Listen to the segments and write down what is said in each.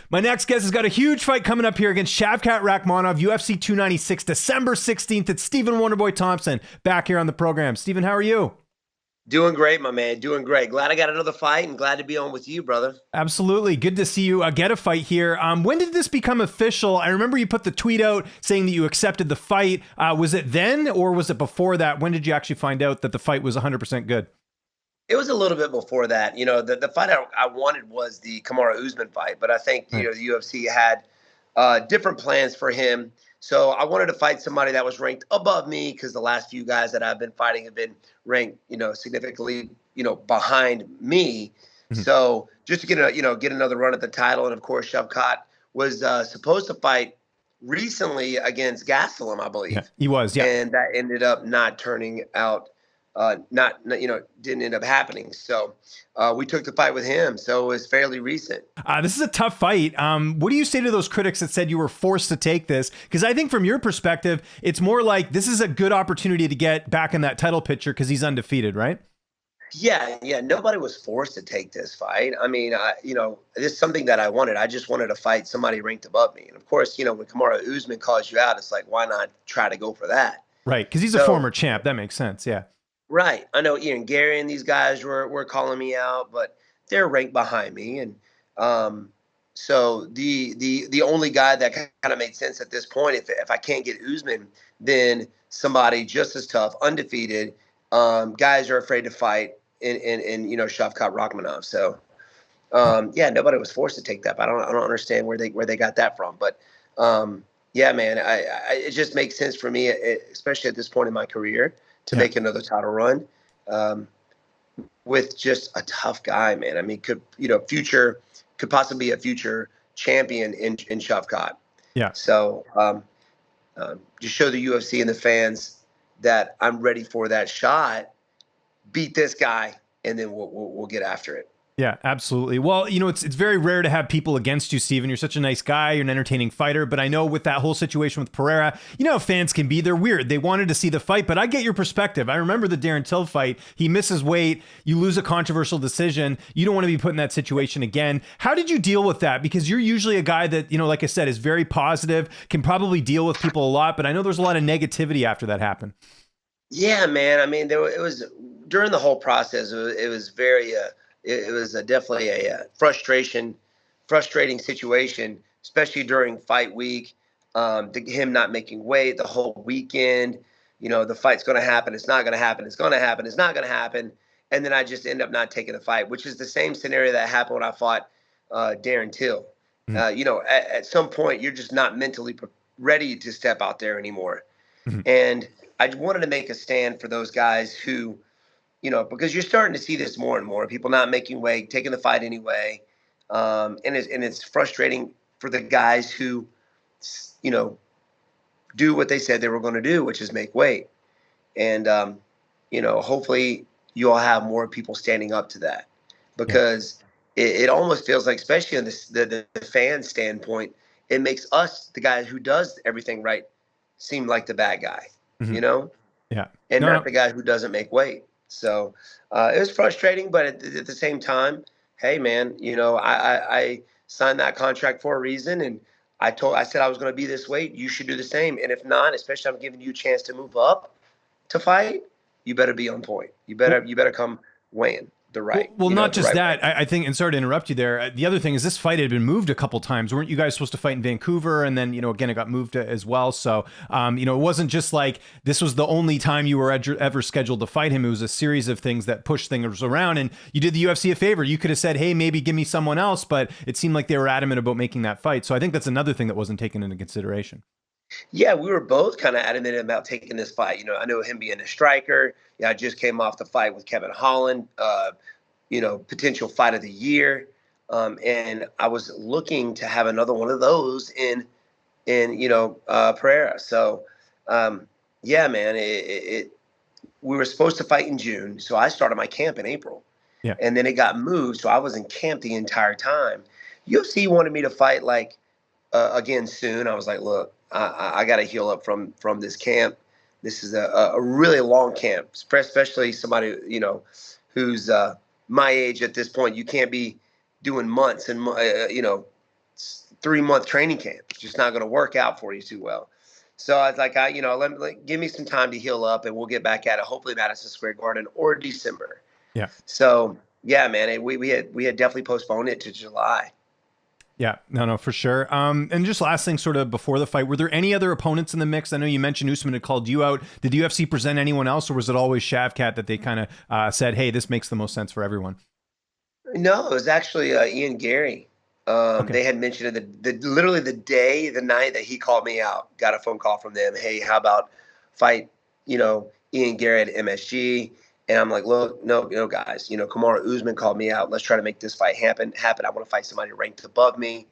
My next guest has got a huge fight coming up here against Shavkat Rakhmonov, UFC 296, December 16th. It's Stephen Wonderboy Thompson back here on the program. Stephen, how are you? Doing great, my man. Doing great. Glad I got another fight and glad to be on with you, brother. Absolutely. Good to see you get a fight here. When did this become official? I remember you put the tweet out saying that you accepted the fight. Was it then or was it before that? When did you actually find out that the fight was 100% good? It was a little bit before that. You know, the fight I wanted was the Kamaru-Usman fight, but I think, you know, the UFC had different plans for him. So I wanted to fight somebody that was ranked above me because the last few guys that I've been fighting have been ranked, you know, significantly, you know, behind me. Mm-hmm. So just to get another run at the title. And of course, Shavkat was supposed to fight recently against Gastelum, I believe. Yeah, he was, yeah. And that ended up not turning out, didn't end up happening. So we took the fight with him. So it was fairly recent. This is a tough fight. What do you say to those critics that said you were forced to take this? Because I think from your perspective, it's more like this is a good opportunity to get back in that title picture because he's undefeated, right? Yeah. Nobody was forced to take this fight. I mean, this is something that I wanted. I just wanted to fight somebody ranked above me. And of course, you know, when Kamaru-Usman calls you out, it's like, why not try to go for that? Right. Because he's a former champ. That makes sense. Yeah. Right. I know Ian Garry and these guys were calling me out, but they're ranked behind me. And so the only guy that kind of made sense at this point, if I can't get Usman, then somebody just as tough, undefeated, guys are afraid to fight in you know, Shavkat Rakhmonov. So nobody was forced to take that. But I don't understand where they got that from. But yeah, man, it just makes sense for me, especially at this point in my career, to make another title run with just a tough guy, man. I mean, could possibly be a future champion in Shavkat. Yeah. So just show the UFC and the fans that I'm ready for that shot, beat this guy, and then we'll get after it. Yeah, absolutely. Well, you know, it's very rare to have people against you, Stephen. You're such a nice guy. You're an entertaining fighter. But I know with that whole situation with Pereira, you know how fans can be. They're weird. They wanted to see the fight, but I get your perspective. I remember the Darren Till fight. He misses weight. You lose a controversial decision. You don't want to be put in that situation again. How did you deal with that? Because you're usually a guy that, you know, like I said, is very positive, can probably deal with people a lot. But I know there's a lot of negativity after that happened. Yeah, man. I mean, it was during the whole process. It was very. It was definitely a frustrating situation, especially during fight week. Him not making weight the whole weekend. You know, the fight's going to happen. It's not going to happen. It's going to happen. It's not going to happen. And then I just end up not taking the fight, which is the same scenario that happened when I fought Darren Till. Mm-hmm. You know, at some point, you're just not mentally ready to step out there anymore. Mm-hmm. And I wanted to make a stand for those guys who, you know, because you're starting to see this more and more, people not making weight, taking the fight anyway. And it's frustrating for the guys who, you know, do what they said they were going to do, which is make weight. And, you know, hopefully you'll have more people standing up to that, because it almost feels like, especially on the fan standpoint, it makes us, the guy who does everything right, seem like the bad guy, you know? Yeah. And not the guy who doesn't make weight. So it was frustrating, but at the same time, hey, man, you know, I signed that contract for a reason, and I said I was going to be this weight. You should do the same. And if not, especially I'm giving you a chance to move up to fight, you better be on point. You better come weighing the right. Well, not just that. I think, and sorry to interrupt you there. The other thing is this fight had been moved a couple times. Weren't you guys supposed to fight in Vancouver? And then, you know, again, it got moved as well. So, you know, it wasn't just like this was the only time you were ever scheduled to fight him. It was a series of things that pushed things around. And you did the UFC a favor. You could have said, hey, maybe give me someone else. But it seemed like they were adamant about making that fight. So I think that's another thing that wasn't taken into consideration. Yeah, we were both kind of adamant about taking this fight. You know, I know him being a striker. Yeah, I just came off the fight with Kevin Holland. You know, potential fight of the year. And I was looking to have another one of those in Pereira. So, yeah, man, we were supposed to fight in June. So I started my camp in April. Yeah. And then it got moved. So I was in camp the entire time. UFC wanted me to fight again soon. I was like, look, I got to heal up from this camp. This is a really long camp, especially somebody, you know, who's my age at this point. You can't be doing months and, you know, 3-month training camp. It's just not going to work out for you too well. So I was like, give me some time to heal up, and we'll get back at it. Hopefully, Madison Square Garden or December. Yeah. So yeah, man, we had definitely postponed it to July. Yeah, no, for sure. And just last thing, sort of before the fight, were there any other opponents in the mix? I know you mentioned Usman had called you out. Did the UFC present anyone else, or was it always Shavkat that they kind of said, hey, this makes the most sense for everyone? No, it was actually Ian Garry. Okay. They had mentioned it literally the night that he called me out. Got a phone call from them. Hey, how about fight, Ian Garry at MSG? And I'm like, look, no, guys, Kamaru Usman called me out. Let's try to make this fight happen. I want to fight somebody ranked above me.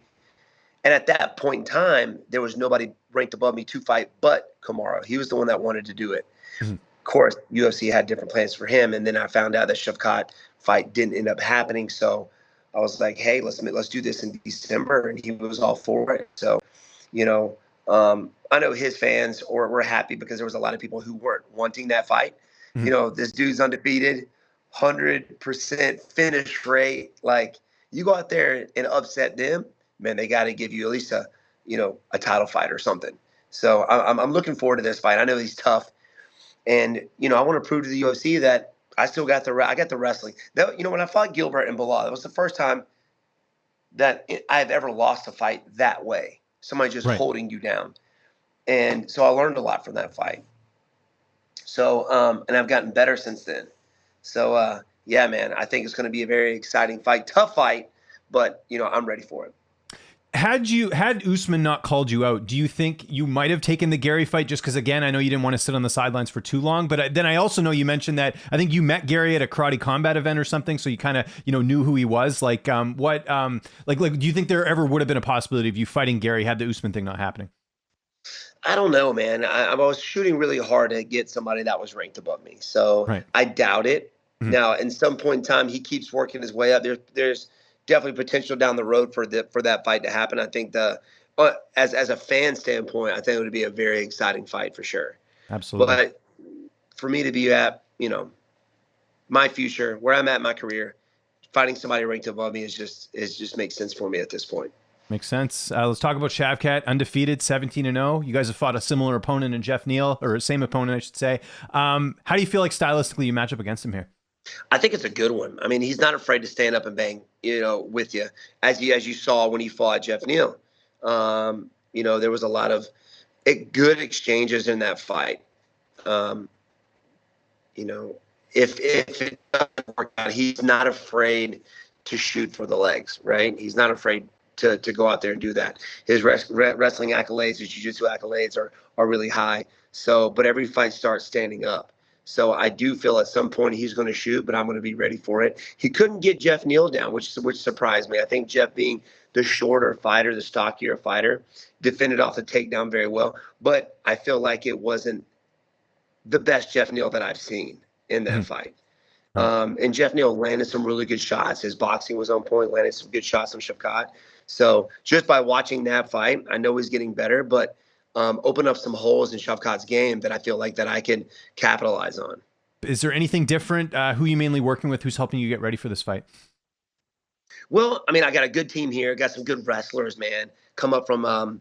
And at that point in time, there was nobody ranked above me to fight but Kamaru. He was the one that wanted to do it. Mm-hmm. Of course, UFC had different plans for him. And then I found out that Shavkat fight didn't end up happening. So I was like, hey, let's do this in December. And he was all for it. So, I know his fans were happy because there was a lot of people who weren't wanting that fight. Mm-hmm. This dude's undefeated, 100% finish rate. Like, you go out there and upset them, man, they got to give you at least a title fight or something. So I'm looking forward to this fight. I know he's tough. And, I want to prove to the UFC that I still got the wrestling. When I fought Gilbert and Bilal, it was the first time that I've ever lost a fight that way. Somebody just holding you down. And so I learned a lot from that fight. So, and I've gotten better since then. So, yeah, man, I think it's going to be a very exciting fight, tough fight, but, I'm ready for it. Had Usman not called you out, do you think you might have taken the Garry fight? Just because, again, I know you didn't want to sit on the sidelines for too long, but then I also know you mentioned that I think you met Garry at a karate combat event or something, so you kind of knew who he was. Do you think there ever would have been a possibility of you fighting Garry had the Usman thing not happening? I don't know, man. I was shooting really hard to get somebody that was ranked above me, so I doubt it. Mm-hmm. Now, in some point in time, he keeps working his way up. There's definitely potential down the road for that fight to happen. I think as a fan standpoint, I think it would be a very exciting fight for sure. Absolutely. But for me to be at my future, where I'm at in my career, fighting somebody ranked above me is just makes sense for me at this point. Makes sense. Let's talk about Shavkat, undefeated, 17-0. You guys have fought a similar opponent in Jeff Neal, or same opponent, I should say. How do you feel like stylistically you match up against him here? I think it's a good one. I mean, he's not afraid to stand up and bang, with you, as you saw when he fought Jeff Neal. There was a lot of good exchanges in that fight. If it doesn't work out, he's not afraid to shoot for the legs, right? He's not afraid to go out there and do that. His wrestling accolades, his jiu-jitsu accolades are really high. So, but every fight starts standing up. So I do feel at some point he's going to shoot, but I'm going to be ready for it. He couldn't get Jeff Neal down, which surprised me. I think Jeff, being the shorter fighter, the stockier fighter, defended off the takedown very well. But I feel like it wasn't the best Jeff Neal that I've seen in that fight. And Jeff Neal landed some really good shots. His boxing was on point, landed some good shots on Shavkat. So just by watching that fight, I know he's getting better, but open up some holes in Shavkat's game that I feel like that I can capitalize on. Is there anything different? Who are you mainly working with? Who's helping you get ready for this fight? Well, I mean, I got a good team here. Got some good wrestlers, man. Come up from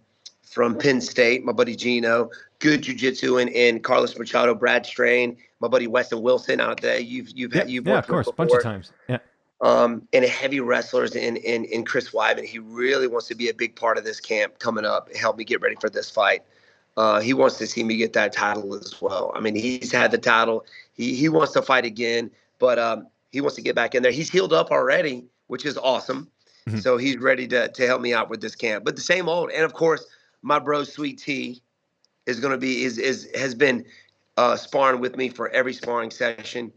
Penn State, my buddy Gino. Good jiu-jitsu in Carlos Machado, Brad Strain, my buddy Weston Wilson out there. You've worked of course, a bunch of times. Yeah. And heavy wrestlers in Chris Weidman. He really wants to be a big part of this camp coming up, help me get ready for this fight. He wants to see me get that title as well. I mean, he's had the title. He wants to fight again, but he wants to get back in there. He's healed up already, which is awesome. Mm-hmm. So he's ready to help me out with this camp. But the same old, and of course, my bro Sweet T is going to be has been sparring with me for every sparring session.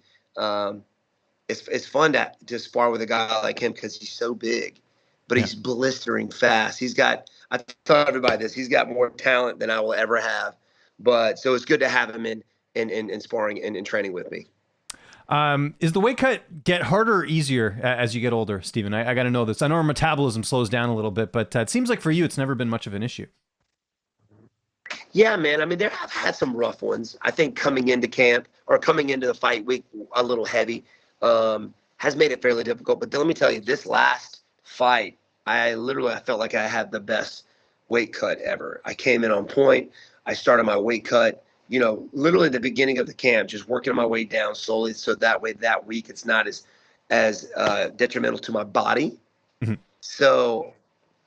It's fun to spar with a guy like him because he's so big, but he's blistering fast. I tell everybody this, he's got more talent than I will ever have. But so it's good to have him in sparring and in training with me. Is the weight cut get harder or easier as you get older, Steven? I got to know this. I know our metabolism slows down a little bit, but it seems like for you, it's never been much of an issue. Yeah, man. I mean, I've had some rough ones. I think coming into camp or coming into the fight week a little heavy has made it fairly difficult. But let me tell you, this last fight I felt like I had the best weight cut ever. I came in on point. I started my weight cut, literally at the beginning of the camp, just working my way down slowly. So that way that week, it's not as detrimental to my body. Mhm. So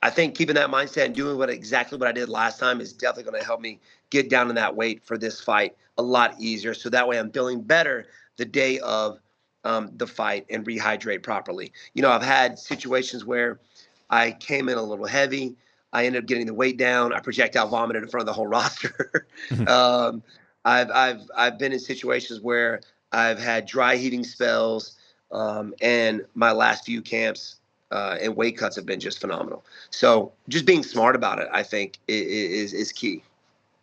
I think keeping that mindset and doing exactly what I did last time is definitely going to help me get down in that weight for this fight a lot easier. So that way I'm feeling better the day of the fight and rehydrate properly. I've had situations where I came in a little heavy. I ended up getting the weight down. I projectile vomited in front of the whole roster. Mhm. I've been in situations where I've had dry heaving spells, and my last few camps and weight cuts have been just phenomenal. So just being smart about it, I think, is key.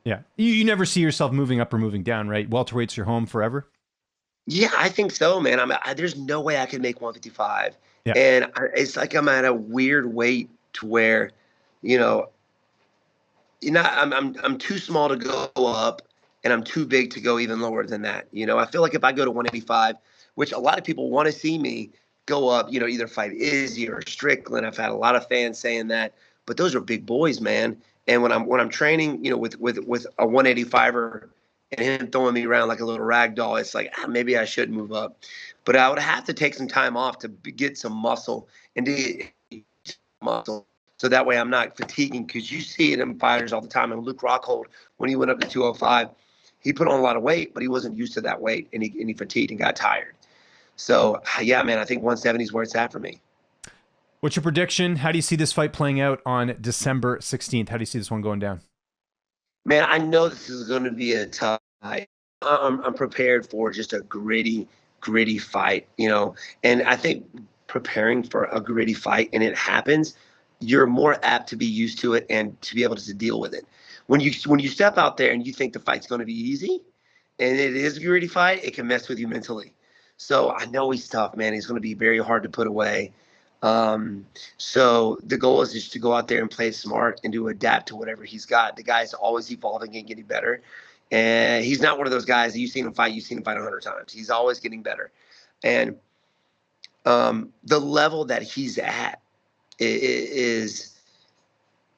Yeah. You never see yourself moving up or moving down, right? Welterweight's your home forever. Yeah, I think so, man. There's no way I can make 155, Yeah. and it's like I'm at a weird weight to where, you know, I'm too small to go up, and I'm too big to go even lower than that. I feel like if I go to 185, which a lot of people want to see me go up, either fight Izzy or Strickland. I've had a lot of fans saying that, but those are big boys, man. And when I'm training, with a 185er and him throwing me around like a little rag doll, it's like maybe I should move up, but I would have to take some time off to get some muscle and to get muscle so that way I'm not fatiguing, because you see it in fighters all the time. And Luke Rockhold, when he went up to 205, he put on a lot of weight, but he wasn't used to that weight, and he fatigued and got tired. So, yeah, man, I think 170 is where it's at for me. What's your prediction? How do you see this fight playing out on December 16th? How do you see this one going down? Man, I know this is going to be a tough fight. I'm prepared for just a gritty fight, and I think preparing for a gritty fight and it happens, you're more apt to be used to it and to be able to deal with it. When you step out there and you think the fight's going to be easy, and it is a gritty fight, it can mess with you mentally. So I know he's tough, man. He's going to be very hard to put away. So the goal is just to go out there and play smart and to adapt to whatever he's got. The guy's always evolving and getting better. And he's not one of those guys that you've seen him fight 100 times. He's always getting better. And the level that he's at is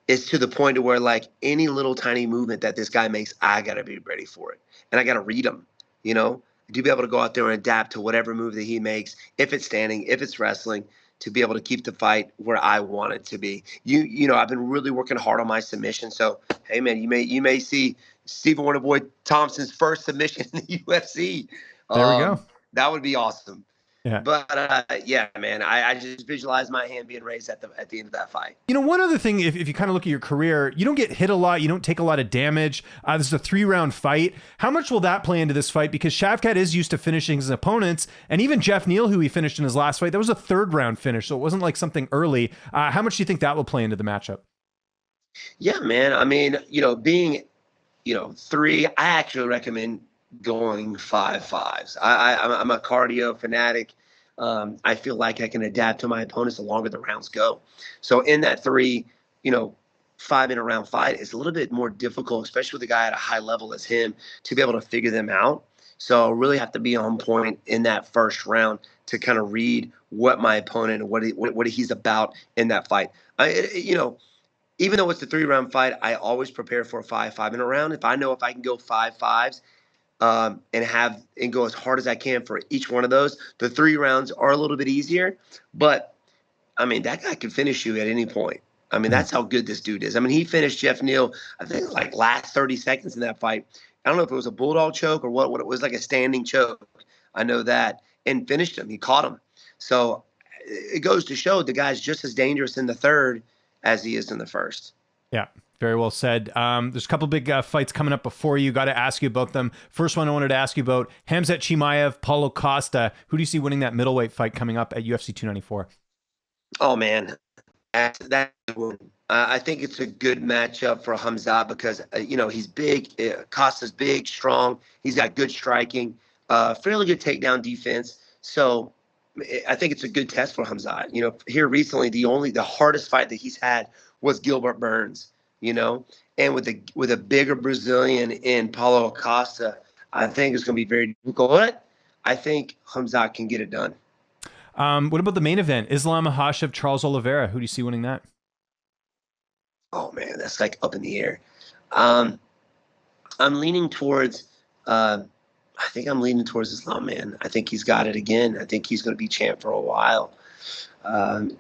to the point of where, like, any little tiny movement that this guy makes, I got to be ready for it. And I got to read him, to be able to go out there and adapt to whatever move that he makes, if it's standing, if it's wrestling, to be able to keep the fight where I want it to be. I've been really working hard on my submission. So, hey, man, you may see Stephen Wonderboy Thompson's first submission in the UFC. There we go. That would be awesome. Yeah. But yeah, man, I just visualize my hand being raised at the end of that fight. One other thing, if you kind of look at your career, you don't get hit a lot. You don't take a lot of damage. This is a 3-round fight. How much will that play into this fight? Because Shavkat is used to finishing his opponents. And even Jeff Neal, who he finished in his last fight, that was a 3rd-round finish. So it wasn't like something early. How much do you think that will play into the matchup? Yeah, man. I mean, being, 3, I actually recommend going 5-5s. I'm a cardio fanatic. I feel like I can adapt to my opponents the longer the rounds go. So in that 3, 5-minute round fight, it's a little bit more difficult, especially with a guy at a high level as him, to be able to figure them out. So I really have to be on point in that first round to kind of read what my opponent and what he's about in that fight. Even though it's a 3-round fight, I always prepare for a 5-minute round. If I know if I can go 5-5s, and go as hard as I can for each one of those. The 3 rounds are a little bit easier, but I mean, that guy can finish you at any point. I mean, that's how good this dude is. I mean, he finished Jeff Neal, I think, like last 30 seconds in that fight. I don't know if it was a bulldog choke or what it was, like a standing choke. I know that, and finished him. He caught him. So it goes to show the guy's just as dangerous in the 3rd as he is in the 1st. Yeah. Very well said. There's a couple big fights coming up before you. Got to ask you about them. First one I wanted to ask you about, Khamzat Chimaev, Paulo Costa. Who do you see winning that middleweight fight coming up at UFC 294? Oh, man. That one. I think it's a good matchup for Khamzat because, he's big. Costa's big, strong. He's got good striking, fairly good takedown defense. So I think it's a good test for Khamzat. Here recently, the hardest fight that he's had was Gilbert Burns. And with a bigger Brazilian in Paulo Costa, I think it's going to be very difficult. But I think Khamzat can get it done. What about the main event? Islam Makhachev, Charles Oliveira. Who do you see winning that? Oh man, that's like up in the air. Um, I'm leaning towards. I think I'm leaning towards Islam, man. I think he's got it again. I think he's going to be champ for a while.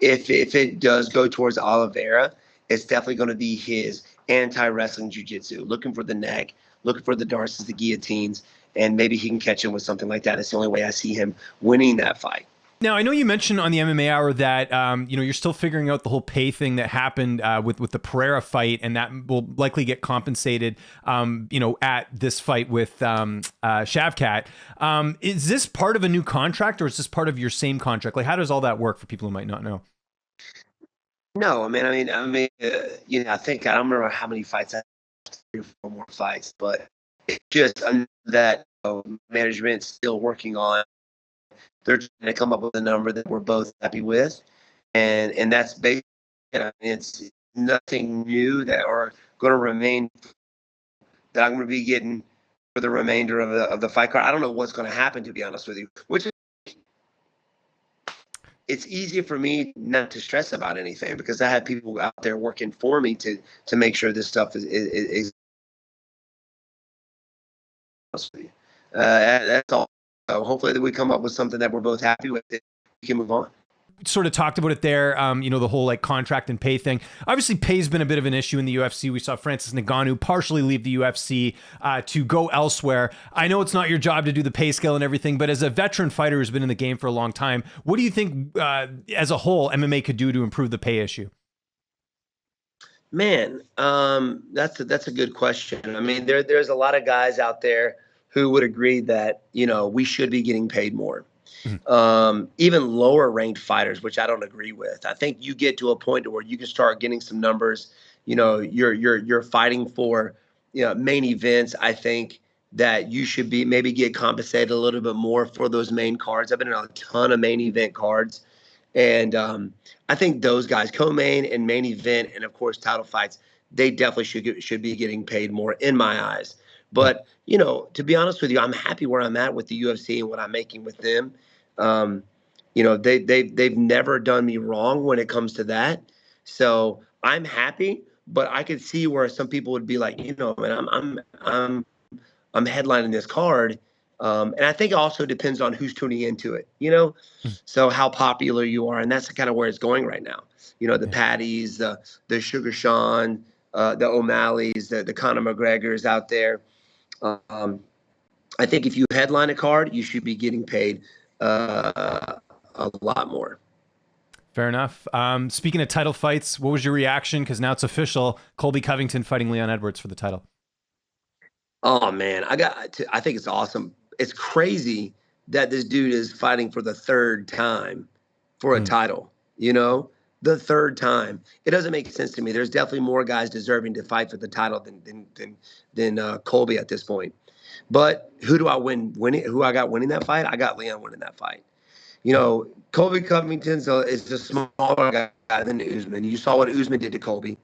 If it does go towards Oliveira, it's definitely going to be his anti-wrestling jiu-jitsu, looking for the neck, looking for the darts, the guillotines, and maybe he can catch him with something like that. It's the only way I see him winning that fight. Now, I know you mentioned on the MMA Hour that you're still figuring out the whole pay thing that happened with the Pereira fight, and that will likely get compensated, at this fight with Shavkat. Is this part of a new contract, or is this part of your same contract? Like, how does all that work for people who might not know? No, I think I don't remember how many fights I have, 3 or 4 more fights, but it's just that management's still working on. They're trying to come up with a number that we're both happy with, and that's basically. It's nothing new that are going to remain that I'm going to be getting for the remainder of the fight card. I don't know what's going to happen, to be honest with you. Which is, it's easier for me not to stress about anything because I have people out there working for me to make sure this stuff is that's all. So hopefully that we come up with something that we're both happy with. We can move on. Sort of talked about it there, the whole like contract and pay thing. Obviously, pay's been a bit of an issue in the UFC. We saw Francis Ngannou partially leave the UFC to go elsewhere. I know it's not your job to do the pay scale and everything, but as a veteran fighter who's been in the game for a long time, what do you think, as a whole, MMA could do to improve the pay issue? Man, that's a good question. I mean, there's a lot of guys out there who would agree that we should be getting paid more. Even lower ranked fighters, which I don't agree with. I think you get to a point where you can start getting some numbers. You're fighting for main events. I think that you should be maybe get compensated a little bit more for those main cards. I've been in a ton of main event cards, and I think those guys, co-main and main event, and of course title fights, they definitely should be getting paid more in my eyes. But to be honest with you, I'm happy where I'm at with the UFC and what I'm making with them. They've never done me wrong when it comes to that. So I'm happy, but I could see where some people would be like, man, I'm headlining this card. And I think it also depends on who's tuning into it, so how popular you are. And that's kind of where it's going right now. The Patties, the Sugar Sean, the O'Malley's, the Conor McGregor's out there. I think if you headline a card, you should be getting paid a lot more. Fair enough. Speaking of title fights, what was your reaction? Because now it's official. Colby Covington fighting Leon Edwards for the title. Oh, man. I think it's awesome. It's crazy that this dude is fighting for the 3rd time for a title, the 3rd time. It doesn't make sense to me. There's definitely more guys deserving to fight for the title than Colby at this point. But who do I winning? Who I got winning that fight? I got Leon winning that fight. Colby Covington is a smaller guy than Usman. You saw what Usman did to Colby.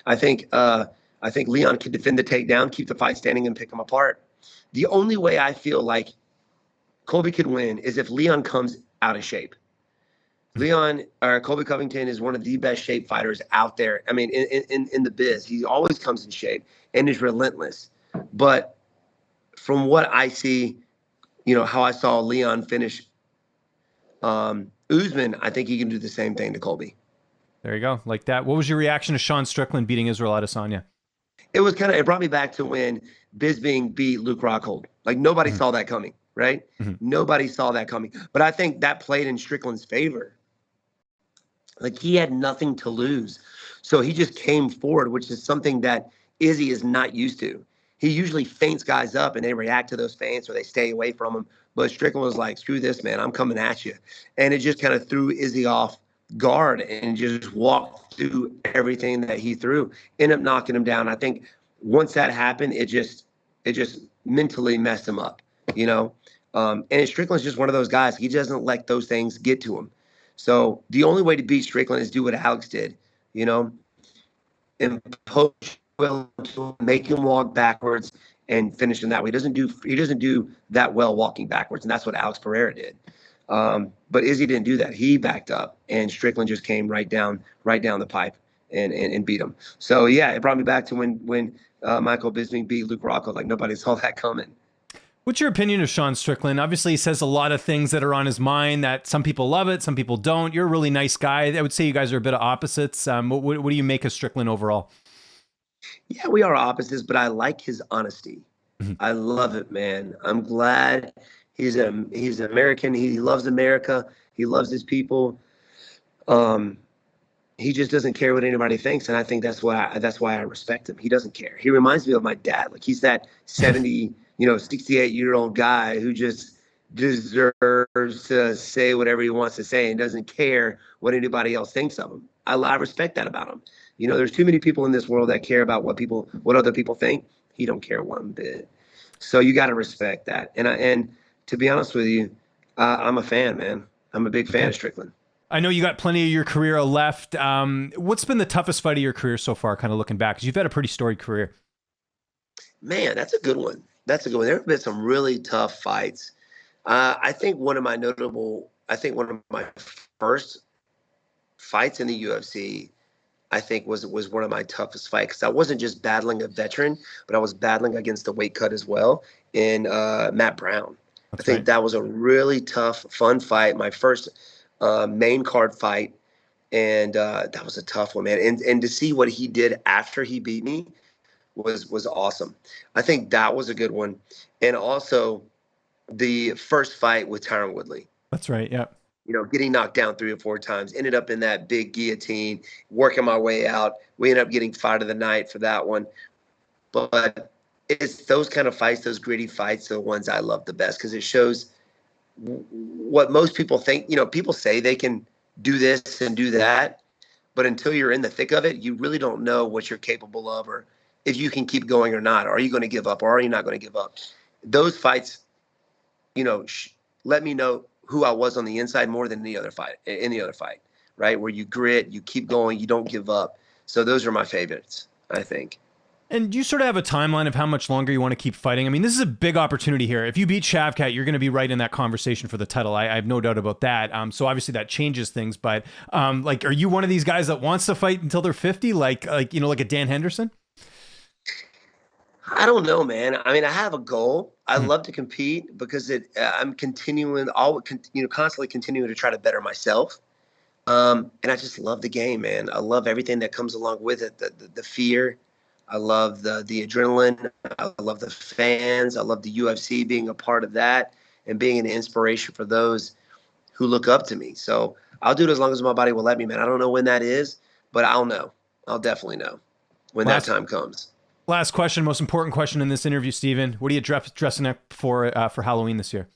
I think Leon can defend the takedown, keep the fight standing, and pick him apart. The only way I feel like Colby could win is if Leon comes out of shape. Colby Covington is one of the best shape fighters out there. I mean, in the biz, he always comes in shape and is relentless. But from what I see, how I saw Leon finish Usman, I think he can do the same thing to Colby. There you go. Like that. What was your reaction to Sean Strickland beating Isarel Adesanya? It brought me back to when Bisping beat Luke Rockhold. Like nobody saw that coming, right? Nobody saw that coming. But I think that played in Strickland's favor. Like he had nothing to lose. So he just came forward, which is something that Izzy is not used to. He usually feints guys up and they react to those feints or they stay away from him. But Strickland was like, screw this, man. I'm coming at you. And it just kind of threw Izzy off guard and just walked through everything that he threw. Ended up knocking him down. I think once that happened, it just mentally messed him up, And Strickland's just one of those guys. He doesn't let those things get to him. So the only way to beat Strickland is do what Alex did, impose will to make him walk backwards and finish him that way. He doesn't do that well walking backwards, and that's what Alex Pereira did. But Izzy didn't do that. He backed up, and Strickland just came right down the pipe and beat him. So yeah, it brought me back to when Michael Bisping beat Luke Rockhold. Like nobody saw that coming. What's your opinion of Sean Strickland? Obviously, he says a lot of things that are on his mind that some people love it, some people don't. You're a really nice guy. I would say you guys are a bit of opposites. What do you make of Strickland overall? Yeah, we are opposites, but I like his honesty. Mm-hmm. I love it, man. I'm glad he's American. He loves America. He loves his people. He just doesn't care what anybody thinks, and I think that's why I respect him. He doesn't care. He reminds me of my dad. Like he's that 68-year-old guy who just deserves to say whatever he wants to say and doesn't care what anybody else thinks of him. I respect that about him. There's too many people in this world that care about what other people think. He don't care one bit. So you got to respect that. And to be honest with you, I'm a fan, man. I'm a big fan of Strickland. I know you got plenty of your career left. What's been the toughest fight of your career so far, kind of looking back? Because you've had a pretty storied career. Man, that's a good one. There have been some really tough fights. I think one of my first fights in the UFC, I think was one of my toughest fights because I wasn't just battling a veteran, but I was battling against the weight cut as well in Matt Brown. I think that was a really tough, fun fight. My first main card fight, and that was a tough one, man. And to see what he did after he beat me was awesome. I think that was a good one. And also the first fight with Tyron Woodley. That's right, yeah. Getting knocked down 3 or 4 times, ended up in that big guillotine, working my way out. We ended up getting fight of the night for that one. But it's those kind of fights, those gritty fights, are the ones I love the best because it shows what most people think. People say they can do this and do that, but until you're in the thick of it, you really don't know what you're capable of or if you can keep going or not. Are you going to give up or are you not going to give up? Those fights, let me know who I was on the inside more than any other fight, right? Where you grit, you keep going, you don't give up. So those are my favorites, I think. And you sort of have a timeline of how much longer you want to keep fighting. I mean, this is a big opportunity here. If you beat Shavkat, you're going to be right in that conversation for the title. I have no doubt about that. So obviously that changes things. But are you one of these guys that wants to fight until they're 50, like a Dan Henderson? I don't know, man. I mean, I have a goal. I love to compete because I'm constantly continuing to try to better myself. And I just love the game, man. I love everything that comes along with it. The fear. I love the adrenaline. I love the fans. I love the UFC being a part of that and being an inspiration for those who look up to me. So I'll do it as long as my body will let me, man. I don't know when that is, but I'll know. I'll definitely know when that time comes. Last question, most important question in this interview, Steven. What are you dressing up for Halloween this year?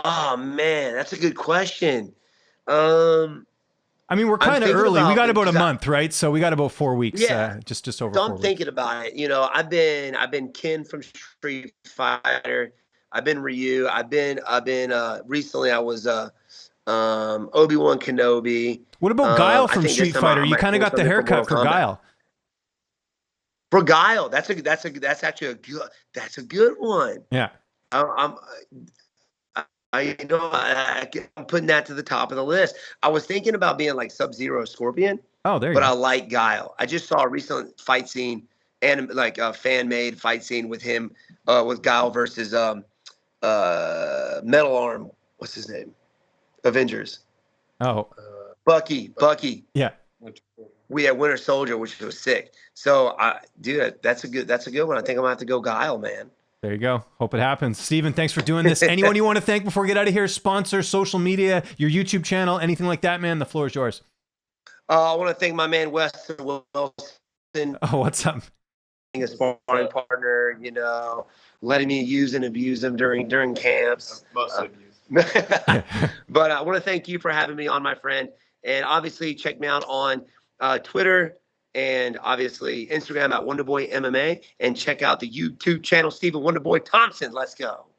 Oh, man, that's a good question. I mean, we're kind of early. We got about a month, right? So we got about 4 weeks. Yeah, just over. So I'm thinking about it. I've been Ken from Street Fighter. I've been Ryu. I've been recently I was Obi-Wan Kenobi. What about Guile from Street Fighter? You kind of got the haircut for Guile. For Guile, that's actually a good one. Yeah. I'm putting that to the top of the list. I was thinking about being like Sub-Zero Scorpion. Oh, there you go. But I like Guile. I just saw a recent fight scene and like a fan-made fight scene with him, with Guile versus Metal Arm. What's his name? Avengers. Oh. Bucky. Yeah. We had Winter Soldier, which was sick. So, dude, that's a good one. I think I'm gonna have to go Guile, man. There you go. Hope it happens. Steven, thanks for doing this. Anyone you want to thank before we get out of here? Sponsor, social media, your YouTube channel, anything like that, man? The floor is yours. I want to thank my man Weston Wilson. Oh, what's up? Being a sparring partner, letting me use and abuse him during camps. Mostly abuse. But I want to thank you for having me on, my friend. And obviously, check me out on Twitter and obviously Instagram at Wonderboy MMA, and check out the YouTube channel, Stephen Wonderboy Thompson. Let's go.